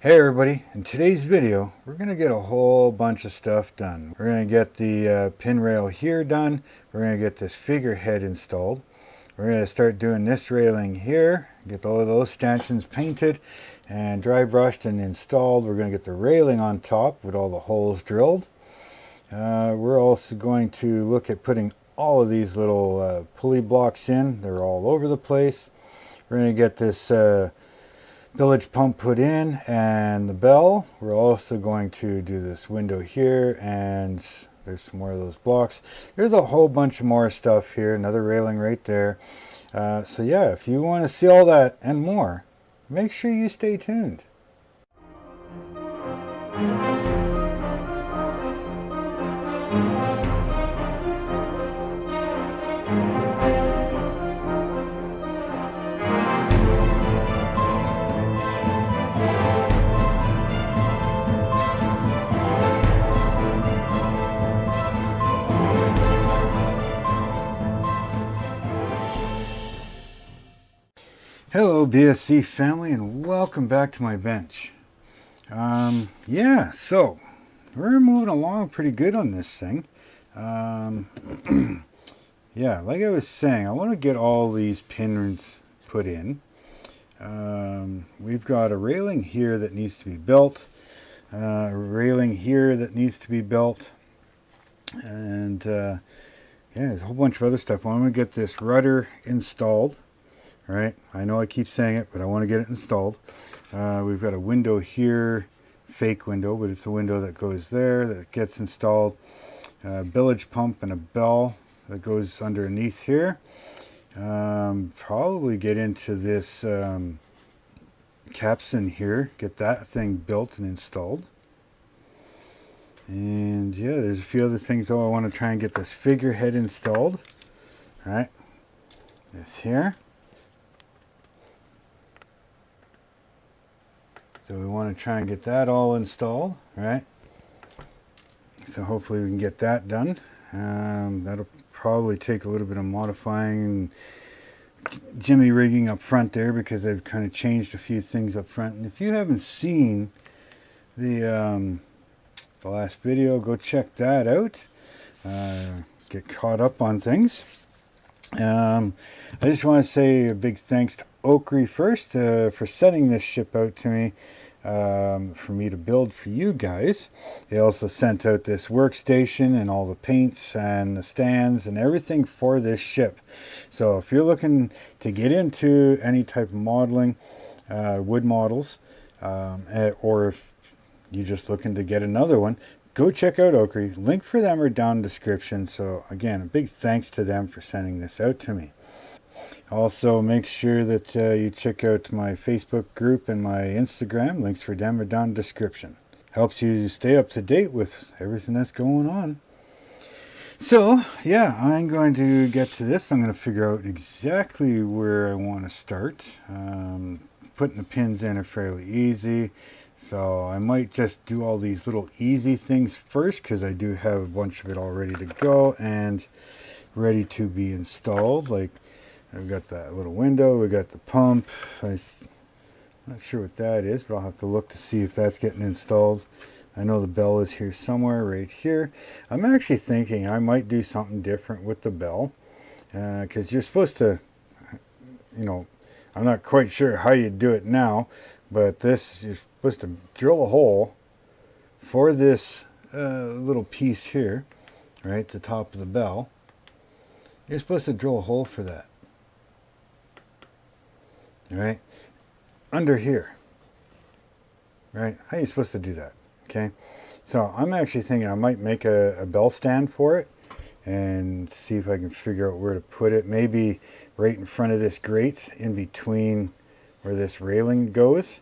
Hey everybody, in today's video we're going to get a whole bunch of stuff done. We're going to get the pin rail here done. We're going to get this figurehead installed. We're going to start doing this railing here, get all of those stanchions painted and dry brushed and installed. We're going to get the railing on top with all the holes drilled. We're also going to look at putting all of these little pulley blocks in. They're all over the place. We're going to get this bilge pump put in and the bell. We're also going to do this window here, and there's some more of those blocks. There's a whole bunch of more stuff here, another railing right there. So yeah, if you want to see all that and more, make sure you stay tuned. Hello BSC family, and welcome back to my bench. Yeah, so we're moving along pretty good on this thing. Yeah, like I was saying, I want to get all these pins put in. We've got a railing here that needs to be built, a railing here that needs to be built, and yeah, there's a whole bunch of other stuff. I want to get this rudder installed. Right, I know I keep saying it, but I want to get it installed. We've got a window here, fake window, but it's a window that goes there, that gets installed. Bilge pump and a bell that goes underneath here. Probably get into this capstan here, get that thing built and installed. And yeah, there's a few other things though. I want to try and get this figurehead installed. All right, this here. So we want to try and get that all installed, right? So hopefully we can get that done. That'll probably take a little bit of modifying and jimmy rigging up front there, because I've kind of changed a few things up front. And if you haven't seen the last video, go check that out. Get caught up on things. I just want to say a big thanks to OcCre first for sending this ship out to me for me to build for you guys. They also sent out this workstation and all the paints and the stands and everything for this ship. So if you're looking to get into any type of modeling, wood models, or if you're just looking to get another one, go check out OcCre. Link for them are down in the description. So again, a big thanks to them for sending this out to me. Also, make sure that you check out my Facebook group and my Instagram. Links for them are down in the description. Helps you stay up to date with everything that's going on. So, yeah, I'm going to get to this. I'm going to figure out exactly where I want to start. Putting the pins in are fairly easy. So I might just do all these little easy things first, because I do have a bunch of it all ready to go and ready to be installed. Like, I've got that little window, we got the pump. I'm not sure what that is, but I'll have to look to see if that's getting installed. I know the bell is here somewhere, right here. I'm actually thinking I might do something different with the bell, because you're supposed to, you know, I'm not quite sure how you do it now, but this, you're supposed to drill a hole for this little piece here, right, the top of the bell. You're supposed to drill a hole for that. Right, under here. Right, how are you supposed to do that? Okay, so I'm actually thinking I might make a bell stand for it and see if I can figure out where to put it. Maybe right in front of this grate, in between where this railing goes.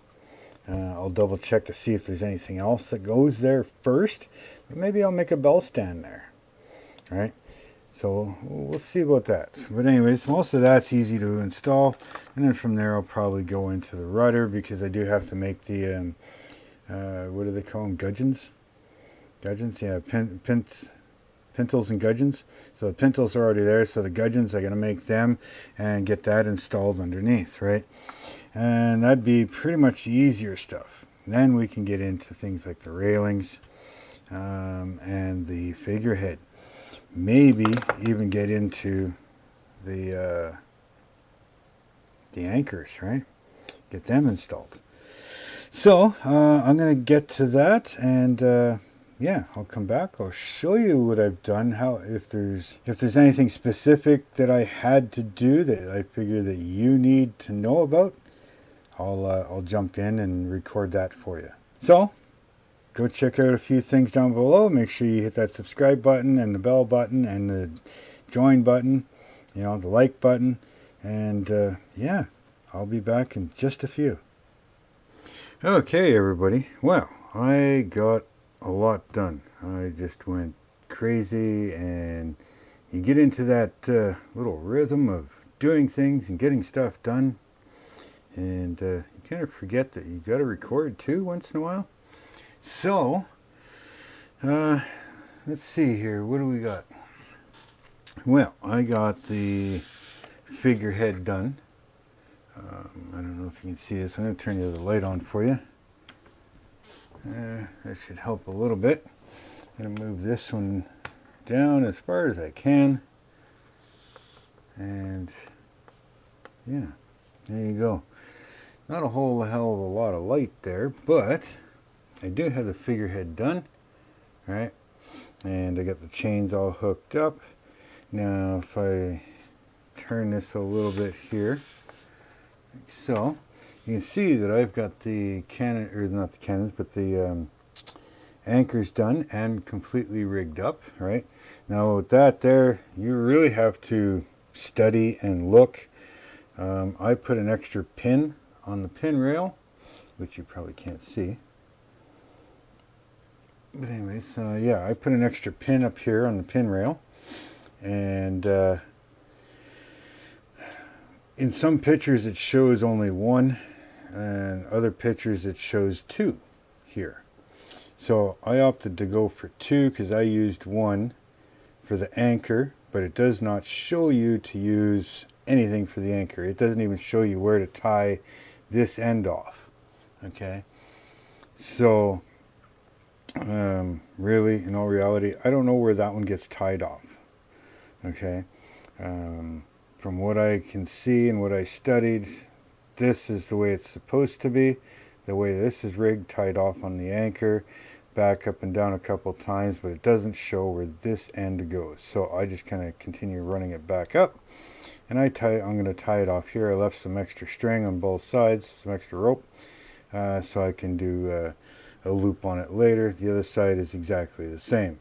I'll double check to see if there's anything else that goes there first, but maybe I'll make a bell stand there. Right, so we'll see about that. But anyways, most of that's easy to install, and then from there I'll probably go into the rudder, because I do have to make the what do they call them, gudgeons? Gudgeons, yeah, pintles and gudgeons. So the pintles are already there, so the gudgeons, I'm going to make them and get that installed underneath, right? And that'd be pretty much the easier stuff. Then we can get into things like the railings and the figurehead. Maybe even get into the anchors, right? Get them installed. So I'm going to get to that, and yeah, I'll come back. I'll show you what I've done. How if there's anything specific that I had to do that I figure that you need to know about, I'll jump in and record that for you. So go check out a few things down below. Make sure you hit that subscribe button and the bell button and the join button, the like button, and yeah, I'll be back in just a few. Okay, everybody. Well, I got a lot done. I just went crazy, and you get into that little rhythm of doing things and getting stuff done, and you kind of forget that you got to record too once in a while. So, let's see here. What do we got? Well, I got the figurehead done. I don't know if you can see this. I'm going to turn the other light on for you. That should help a little bit. I'm going to move this one down as far as I can. And yeah, there you go. Not a whole hell of a lot of light there, but I do have the figurehead done, right? And I got the chains all hooked up. Now if I turn this a little bit here, like so, you can see that I've got the cannon, or not the cannons, but the anchors done and completely rigged up, right? Now with that there, you really have to study and look. I put an extra pin on the pin rail, which you probably can't see. But anyways, yeah, I put an extra pin up here on the pin rail, and in some pictures it shows only one, and other pictures it shows two here. So I opted to go for two because I used one for the anchor, but it does not show you to use anything for the anchor. It doesn't even show you where to tie this end off. Okay, so really, in all reality, I don't know where that one gets tied off. Okay, from what I can see and what I studied, this is the way it's supposed to be. The way this is rigged, tied off on the anchor, back up and down a couple times, but it doesn't show where this end goes. So I just kind of continue running it back up, and I'm going to tie it off here. I left some extra string on both sides, some extra rope, so I can do a loop on it later. The other side is exactly the same,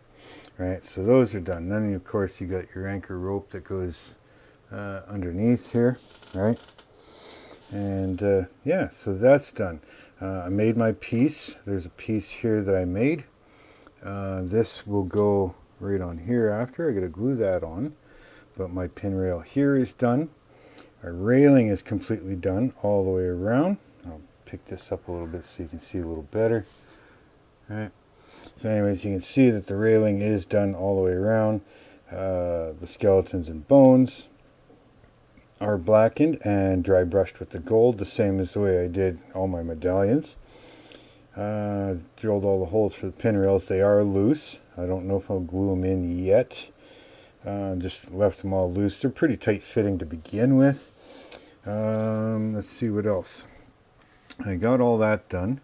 right? So those are done. Then of course you got your anchor rope that goes underneath here, right? And yeah, so that's done. I made my piece. There's a piece here that I made. This will go right on here after. I got to glue that on. But my pin rail here is done. Our railing is completely done all the way around. I'll pick this up a little bit so you can see a little better. All right. So anyways, you can see that the railing is done all the way around. The skeletons and bones are blackened and dry brushed with the gold, the same as the way I did all my medallions. Drilled all the holes for the pin rails. They are loose. I don't know if I'll glue them in yet. Just left them all loose. They're pretty tight fitting to begin with. Let's see what else. I got all that done.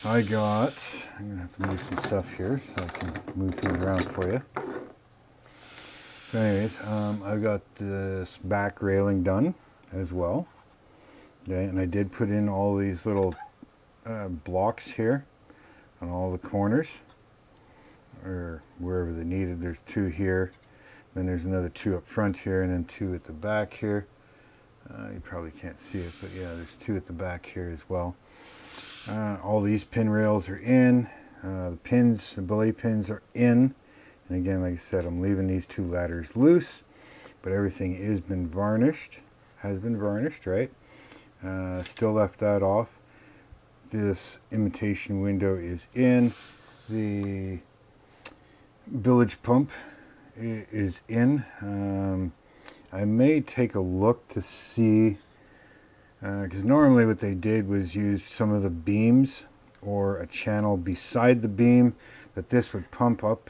I'm going to have to move some stuff here so I can move things around for you. So anyways, I've got this back railing done as well. Okay, and I did put in all these little blocks here on all the corners, or wherever they needed. There's two here, then there's another two up front here, and then two at the back here. You probably can't see it, but yeah, there's two at the back here as well. All these pin rails are in. The belay pins are in. And again, like I said, I'm leaving these two ladders loose, but everything has been varnished, right? Still left that off. This imitation window is in. The village pump is in. I may take a look to see, because normally what they did was use some of the beams or a channel beside the beam that this would pump up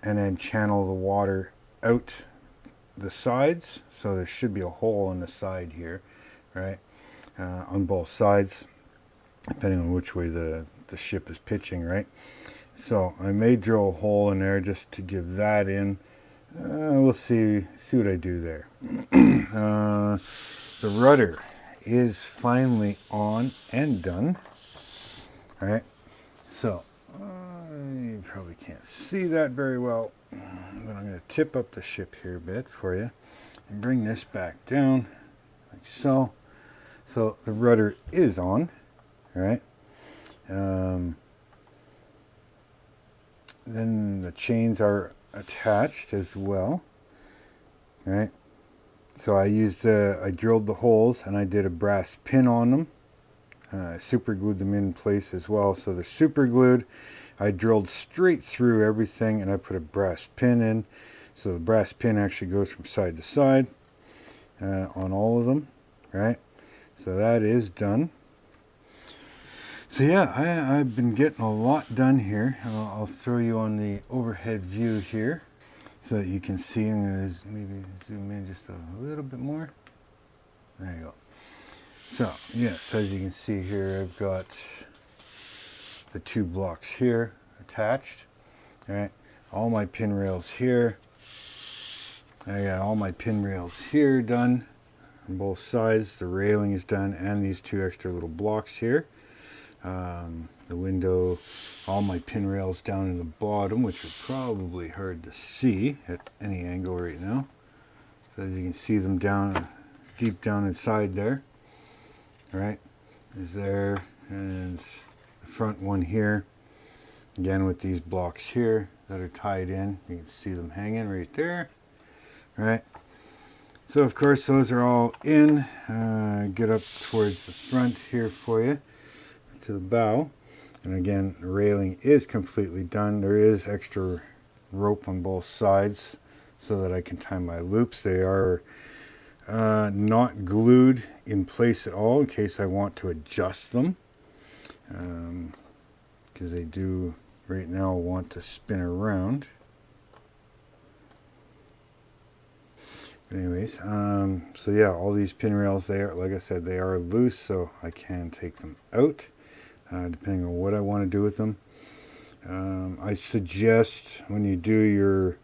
and then channel the water out the sides. So there should be a hole on the side here, right, on both sides, depending on which way the ship is pitching, right? So I may drill a hole in there just to give that in. We'll see what I do there. The rudder is finally on and done. All right, so you probably can't see that very well, but I'm going to tip up the ship here a bit for you and bring this back down like so. So the rudder is on, all right. Then the chains are attached as well, all right. So I drilled the holes and I did a brass pin on them. I super glued them in place as well, so they're super glued. I drilled straight through everything and I put a brass pin in, so the brass pin actually goes from side to side on all of them, right? So that is done. So yeah, I've been getting a lot done here. I'll throw you on the overhead view here so that you can see. I'm going to maybe zoom in just a little bit more. There you go. So yes, as you can see here, I've got the two blocks here attached. All right, all my pin rails here. I got all my pin rails here done on both sides. The railing is done, and these two extra little blocks here. The window, all my pin rails down in the bottom, which is probably hard to see at any angle right now. So as you can see them down, deep down inside there. Right, is there, and the front one here, again with these blocks here that are tied in. You can see them hanging right there, right? So of course those are all in. Get up towards the front here for you, to the bow, and again the railing is completely done. There is extra rope on both sides so that I can tie my loops. They are not glued in place at all in case I want to adjust them, because they do right now want to spin around. But anyways, so yeah, all these pin rails, they are, like I said, they are loose, so I can take them out depending on what I want to do with them. I suggest when you do your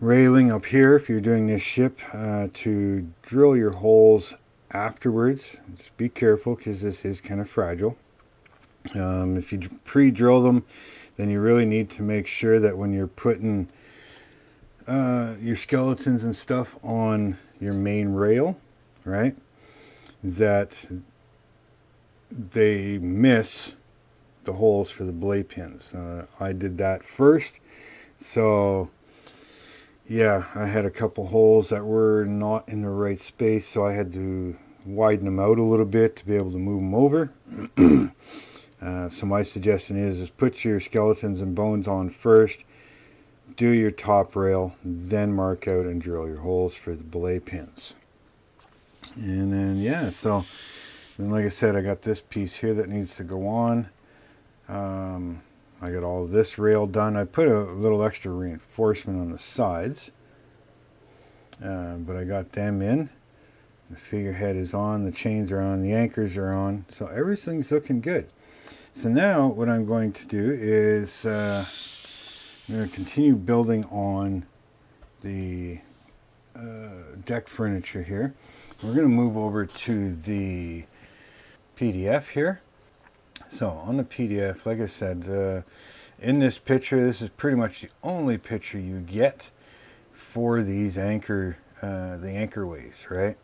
railing up here, if you're doing this ship, to drill your holes afterwards. Just be careful because this is kind of fragile. If you pre-drill them, then you really need to make sure that when you're putting your skeletons and stuff on your main rail, right, that they miss the holes for the belay pins. I did that first, so yeah, I had a couple holes that were not in the right space, so I had to widen them out a little bit to be able to move them over. So my suggestion is put your skeletons and bones on first, do your top rail, then mark out and drill your holes for the belay pins. And then yeah, so then like I said, I got this piece here that needs to go on. I got all of this rail done. I put a little extra reinforcement on the sides, but I got them in. The figurehead is on, the chains are on, the anchors are on, so everything's looking good. So now what I'm going to do is I'm going to continue building on the deck furniture here. We're going to move over to the PDF here. So on the PDF, like I said, in this picture, this is pretty much the only picture you get for these the anchorways, right?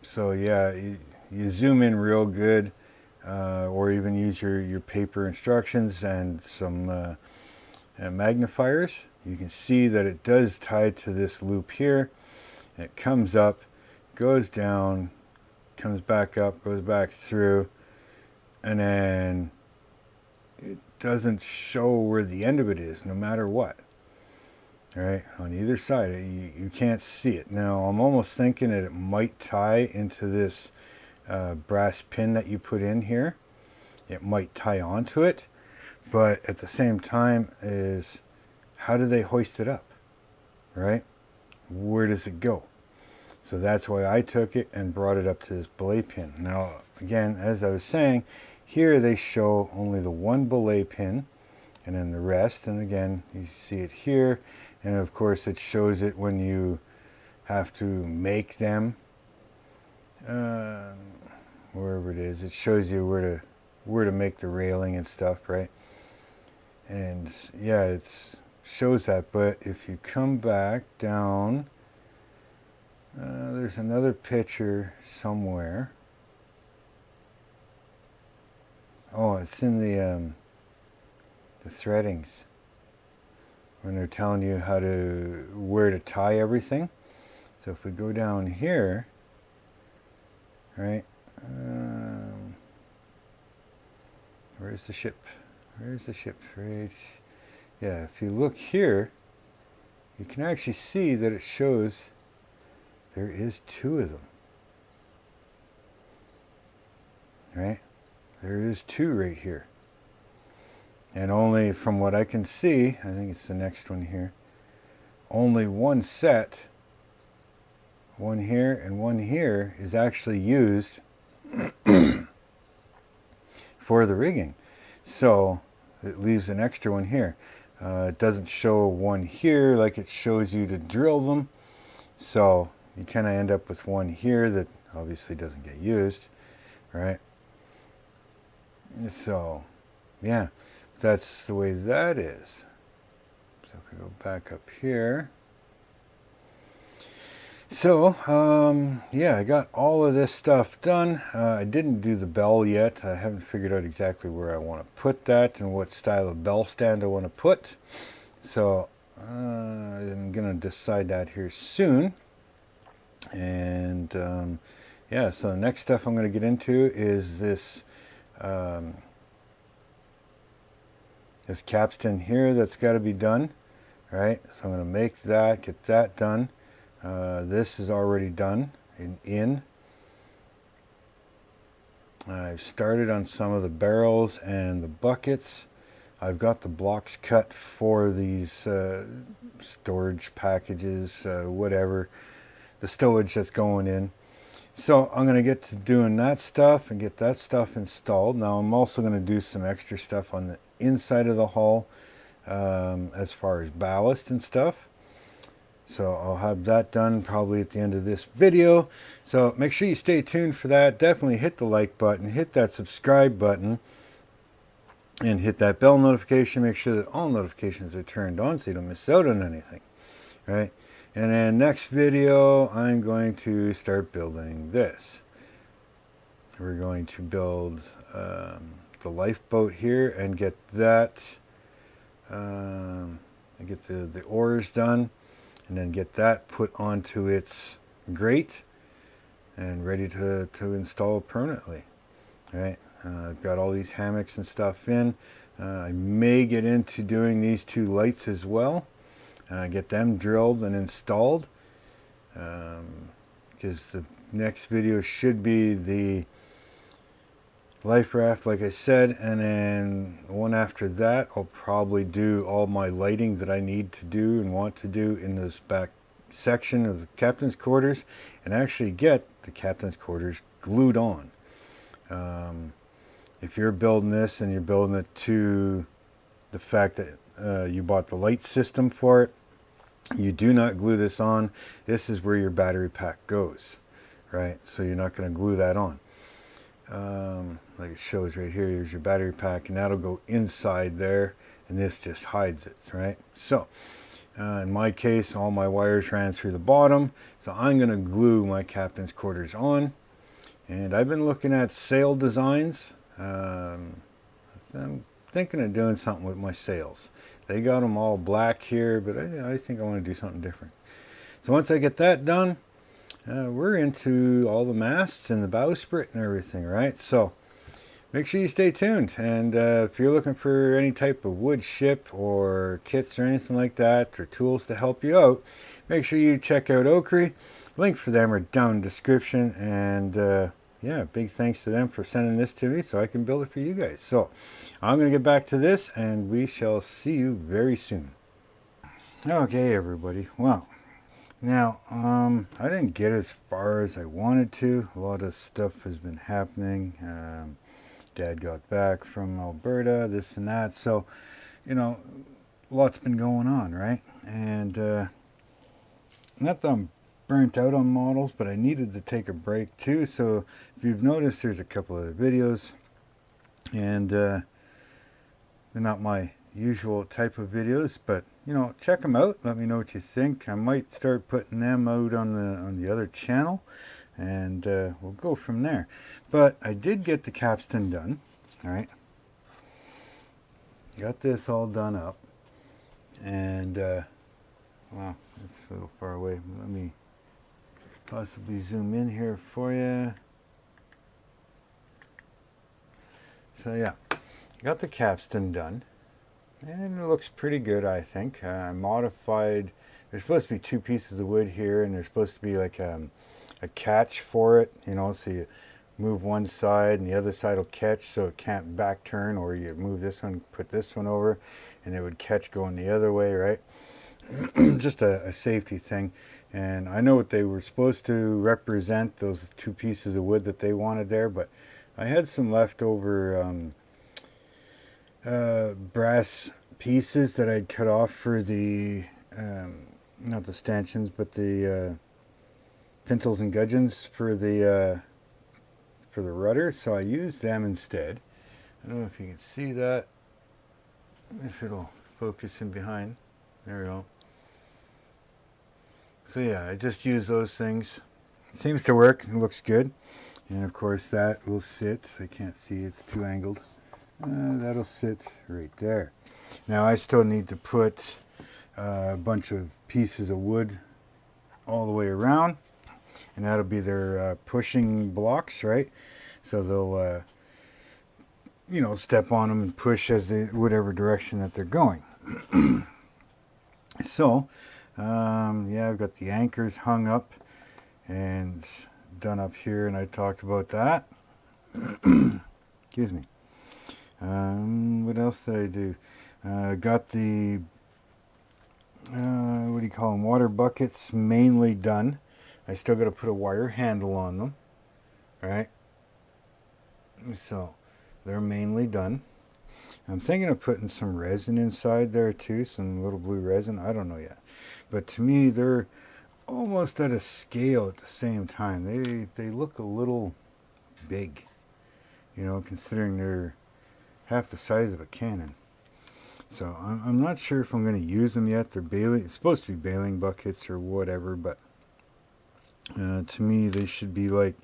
So yeah, you zoom in real good, or even use your paper instructions and some magnifiers. You can see that it does tie to this loop here. It comes up, goes down, comes back up, goes back through, and then it doesn't show where the end of it is, no matter what. All right, on either side, you can't see it. Now, I'm almost thinking that it might tie into this brass pin that you put in here. it might tie onto it, but at the same time is, how do they hoist it up, right? Where does it go? So that's why I took it and brought it up to this belay pin. Now, again, as I was saying, here they show only the one belay pin and then the rest. And again, you see it here. And of course, it shows it when you have to make them. Wherever it is, it shows you where to make the railing and stuff, right? And yeah, it shows that. But if you come back down, there's another picture somewhere. Oh, it's in the threadings, when they're telling you where to tie everything. So if we go down here, right, where's the ship? Where's the ship? Right. Yeah, if you look here, you can actually see that it shows there is two of them. Right? There is two right here. And only from what I can see, I think it's the next one here, only one set, one here and one here, is actually used for the rigging. So it leaves an extra one here. It doesn't show one here like it shows you to drill them. So you kind of end up with one here that obviously doesn't get used, right? So, yeah, that's the way that is. So if we go back up here. So, yeah, I got all of this stuff done. I didn't do the bell yet. I haven't figured out exactly where I want to put that and what style of bell stand I want to put. So, I'm going to decide that here soon. And, yeah, so the next stuff I'm going to get into is this this capstan here that's got to be done, right? So I'm going to make that, get that done. This is already done in. I've started on some of the barrels and the buckets. I've got the blocks cut for these storage packages, whatever, the stowage that's going in. So I'm going to get to doing that stuff and get that stuff installed. Now I'm also going to do some extra stuff on the inside of the hull as far as ballast and stuff. So I'll have that done probably at the end of this video. So make sure you stay tuned for that. Definitely hit the like button, hit that subscribe button, and hit that bell notification. Make sure that all notifications are turned on so you don't miss out on anything, right? And then next video, I'm going to start building this. We're going to build the lifeboat here and get that, get the oars done, and then get that put onto its grate and ready to install permanently. Right? I've got all these hammocks and stuff in. I may get into doing these two lights as well. Get them drilled and installed, because the next video should be the life raft, like I said, and then one after that I'll probably do all my lighting that I need to do and want to do in this back section of the captain's quarters, and actually get the captain's quarters glued on. If you're building this and you're building it to the fact that you bought the light system for it, you do not glue this on. This is where your battery pack goes, right? So you're not going to glue that on. Like it shows right here, here's your battery pack, and that'll go inside there, and this just hides it, right? So in my case, all my wires ran through the bottom, so I'm going to glue my captain's quarters on. And I've been looking at sail designs. I'm thinking of doing something with my sails. They got them all black here, but I think I want to do something different. So once I get that done, we're into all the masts and the bowsprit and everything, right? So make sure you stay tuned. And if you're looking for any type of wood ship or kits or anything like that, or tools to help you out, make sure you check out OcCre. Link for them are down in the description. And yeah, big thanks to them for sending this to me so I can build it for you guys. So I'm going to get back to this, and we shall see you very soon. Okay, everybody. Well, now, I didn't get as far as I wanted to. A lot of stuff has been happening. Dad got back from Alberta, this and that. So, you know, lots been going on, right? And not that I'm burnt out on models, but I needed to take a break too. So if you've noticed, there's a couple other videos, and they're not my usual type of videos, but you know, check them out. Let me know what you think. I might start putting them out on the other channel, and we'll go from there. But I did get the capstan done. All right, got this all done up, and wow, that's a little far away. Let me possibly zoom in here for you. So yeah, got the capstan done, and it looks pretty good, I think. I modified, there's supposed to be two pieces of wood here, and there's supposed to be like a catch for it, you know, so you move one side and the other side will catch so it can't back turn, or you move this one, put this one over, and it would catch going the other way, right? Just a safety thing. And I know what they were supposed to represent, those two pieces of wood that they wanted there, but I had some leftover brass pieces that I'd cut off for the not the stanchions, but the pinsels and gudgeons for the rudder, so I used them instead. I don't know if you can see that, if it'll focus in behind. There we go. So yeah, I just use those things. It seems to work. It looks good. And of course that will sit, I can't see, it's too angled. That'll sit right there. Now I still need to put a bunch of pieces of wood all the way around, and that'll be their pushing blocks, right? So they'll you know, step on them and push as they, whatever direction that they're going. So yeah, I've got the anchors hung up and done up here, and I talked about that. Excuse me. What else did I do? Got the what do you call them, water buckets mainly done. I still got to put a wire handle on them. All right, so they're mainly done. I'm thinking of putting some resin inside there too, some little blue resin. I don't know yet, but to me they're almost at a scale at the same time. They look a little big, you know, considering they're half the size of a cannon. So I'm not sure if I'm going to use them yet. They're baling, it's supposed to be bailing buckets or whatever, but to me they should be like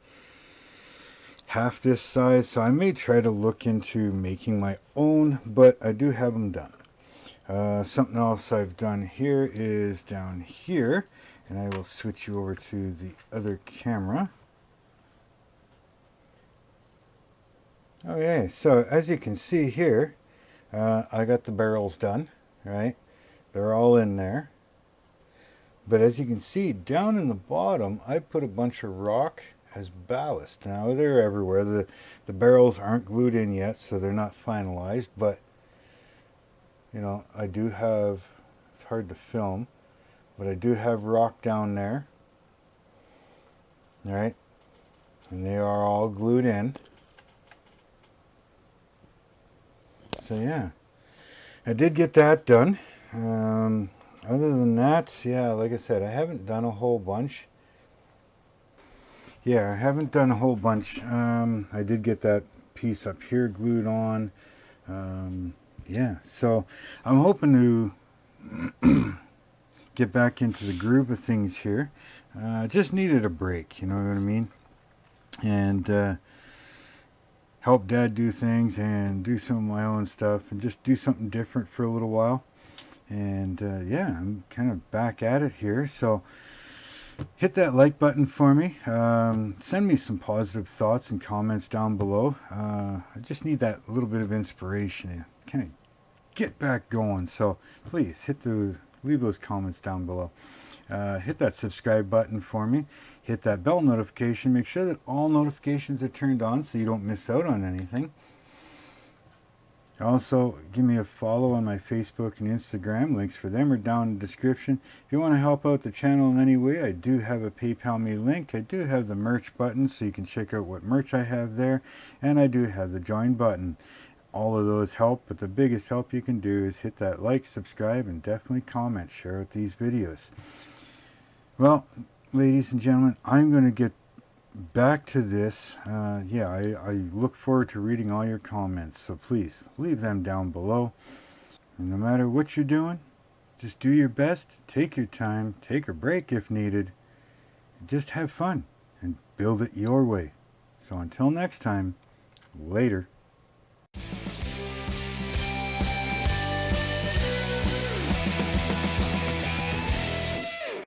half this size. So I may try to look into making my own, but I do have them done. Something else I've done here is down here, and I will switch you over to the other camera. Okay, so as you can see here, I got the barrels done, right? They're all in there. But as you can see, down in the bottom, I put a bunch of rock as ballast. Now, they're everywhere. The barrels aren't glued in yet, so they're not finalized, but, you know, I do have, it's hard to film, but I do have rock down there, all right? And they are all glued in. So yeah, I did get that done. Other than that, yeah, like I said, I haven't done a whole bunch. Yeah, I haven't done a whole bunch. I did get that piece up here glued on. Yeah, so I'm hoping to get back into the groove of things here. Just needed a break, you know what I mean? And help Dad do things and do some of my own stuff and just do something different for a little while. And yeah, I'm kind of back at it here. So hit that like button for me. Send me some positive thoughts and comments down below. I just need that little bit of inspiration to kind of get back going. So please leave those comments down below. hit that subscribe button for me. Hit that bell notification. Make sure that all notifications are turned on so you don't miss out on anything. Also, give me a follow on my Facebook and Instagram. Links for them are down in the description. If you want to help out the channel in any way, I do have a PayPal me link. I do have the merch button so you can check out what merch I have there. And I do have the join button. All of those help, but the biggest help you can do is hit that like, subscribe, and definitely comment, share out these videos. Well, ladies and gentlemen, I'm going to get back to this. Yeah, I look forward to reading all your comments, so please leave them down below. And no matter what you're doing, just do your best, take your time, take a break if needed, just have fun and build it your way. So until next time, later.